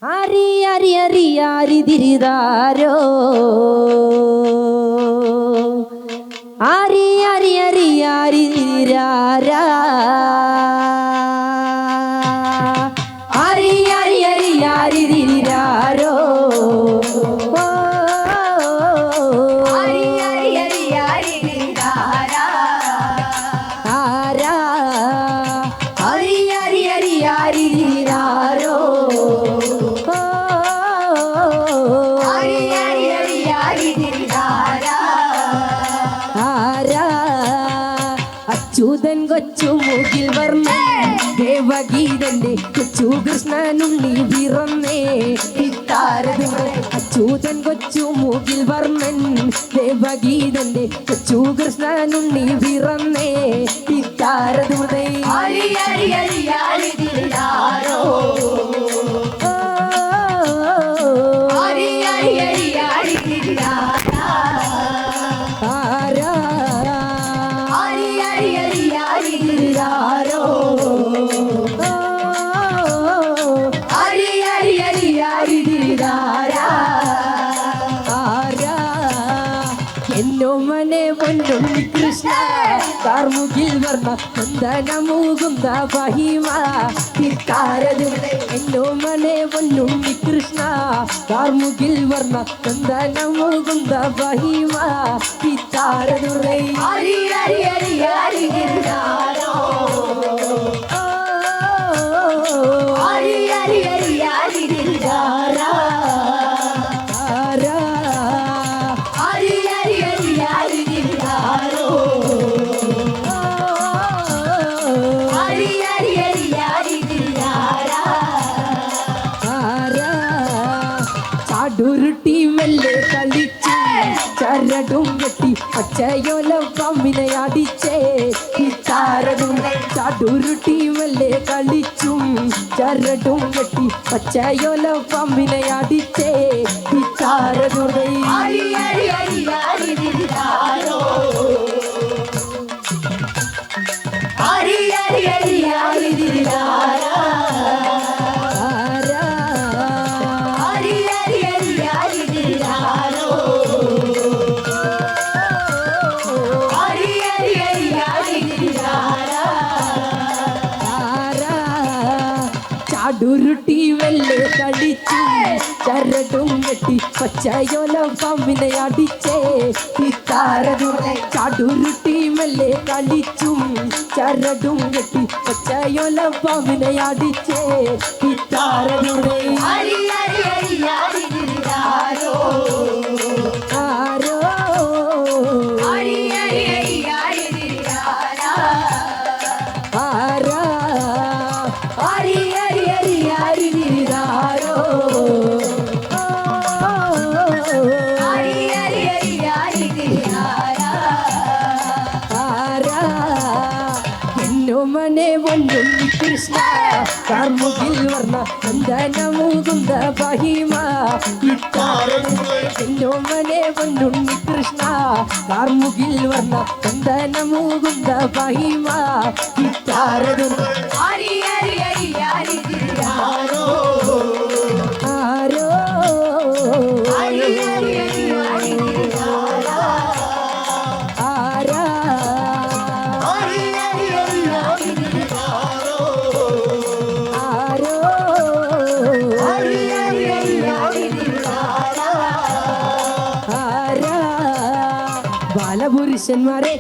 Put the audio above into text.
ആരി ആരി ആരി ആരി തിരിതാരോ ആരി ആരി ആരി ആരി തിരാരാ ആരി ആരി ആരി ആരി തിരാരോ ആരി ആരി ആരി ആരി തിരാരാ ആരാ ആരി ആരി ആരി ആരി തിരാരോ ആരി ആരി ആരി ആരി തിരാരാ ആരാ അച്യുതൻ കൊച്ചു മുകിൽ വർണ്ണൻ ദേവഗീതന്റെ കൊച്ചു കൃഷ്ണനുണ്ണി പിറന്നേ ഇത്താരതുടെ അച്യുതൻ കൊച്ചു മുകിൽ വർണ്ണൻ ദേവഗീതന്റെ കൊച്ചു കൃഷ്ണനുണ്ണി പിറന്നേ ഇത്താരതുടെ ആരി ആരി ആരി ആരി തിരാരോ ആരി ആരി ആരി ആരി തിരാരാ ആരാ ആരി ആരി ആരി ആരി തിരാരോ ആരി ആരി ആരി ആരി തിരാരാ ആരാ എന്നോ മനെ പൊന്നുണ്ണി കൃഷ്ണ കാർമുകിൽ വർണ്ണ ചന്ദനമൂകുന്ന മഹിമ തിക്കാരതുടെ എന്നോ മനെ പൊന്നുണ്ണി കൃഷ്ണ കാർമുകിൽ വർണ്ണ ചന്ദനമൂകുന്ന മഹിമ തിക്കാരതുടെ ആരി ആരി ആരി ആരി തിരാരോ ആരി ആരി ആരി ആരി തിരാരാ ആരാ ആരി ആരി ആരി ആരി തിരാരോ ആരി ആരി ആരി ആരി തിരാരാ ആരാ ചാടുരുട്ടി മെല്ലെ കളിച്ച് ചരടും കെട്ടി പച്ചയോല പമ്മിനെ അടിച്ചേ ഇത്താരടും ചാടുരുട്ടി മെല്ലെ കളിച്ചും ചരടും കെട്ടി പച്ചയോല പമ്മിനെ അടിച്ചേ ഇത്താരടുടെ ആരി ആരി ആരി ആരി തിരാരോ ആരി ആരി ആരി ആരി തിരാരാ ആരാ ആരി ആരി ആരി ആരി തിരാരോ ആരി ആരി ആരി ആരി തിരാരാ ആരാ ചാടുരുട്ടി വെല്ലെ കളിച്ചു ചരടും കെട്ടി പച്ചയോല പമ്മിനെ അടിച്ചേ ഇത്താരതുടെ ചാടുരുട്ടി മെല്ലെ കളിച്ചും ചരടും കെട്ടി പച്ചയോല പമ്മിനെ അടിച്ചേ ഇത്താരതുടെ ആരി ആരി ആരി ആരി തിരാരോ ആരോ ആരി ആരി ആരി ആരി തിരാരാ ആരാ ആരി ആരി ആരി ആരി തിരാരോ ആരി ആരി ആരി ആരി തിരാരാ ആരാ എന്നോ മനെ പൊന്നുണ്ണി കൃഷ്ണ കാർമുകിൽ വർണ്ണ ചന്ദനമൂകുന്ന മഹിമ എന്നോ മനെ പൊന്നുണ്ണി കൃഷ്ണ കാർമുകിൽ വർണ്ണ ചന്ദനമൂകുന്ന മഹിമ ഇത്താരതും ആരി ആരി ആരി ആരി തിരാരോ ആരോ ആരി ആരി ആരി ആരി തിരാരാ ആരാ ആരി ആരി ആരി ആരി തിരാരോ ആരോ ആരി ആരി ആരി ആരി തിരാരാ ആരാ ബാലപുരുഷന്മാരെ